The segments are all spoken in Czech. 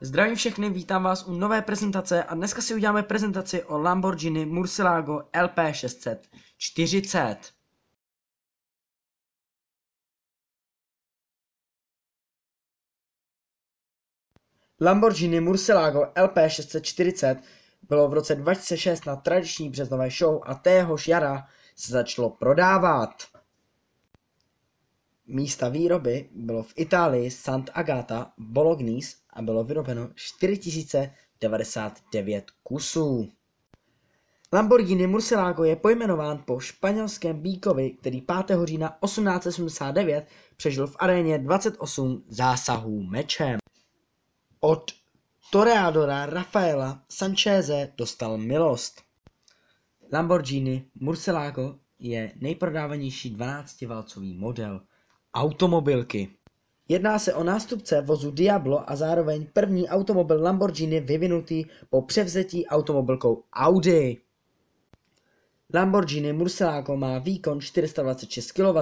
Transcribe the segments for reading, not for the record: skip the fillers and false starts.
Zdravím všechny, vítám vás u nové prezentace a dneska si uděláme prezentaci o Lamborghini Murcielago LP640. Lamborghini Murcielago LP640 bylo v roce 2006 na tradiční březnové show a téhož jara se začalo prodávat. Místa výroby bylo v Itálii Sant'Agata Bolognese a bylo vyrobeno 4099 kusů. Lamborghini Murcielago je pojmenován po španělském býkovi, který 5. října 1879 přežil v aréně 28 zásahů mečem. Od toreadora Rafaela Sancheze dostal milost. Lamborghini Murcielago je nejprodávanější 12-válcový model automobilky. Jedná se o nástupce vozu Diablo a zároveň první automobil Lamborghini vyvinutý po převzetí automobilkou Audi. Lamborghini Murcielago má výkon 426 kW,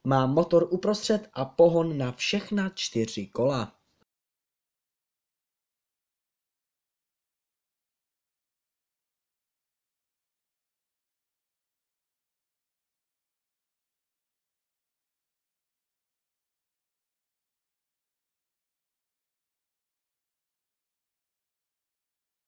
má motor uprostřed a pohon na všechna 4 kola.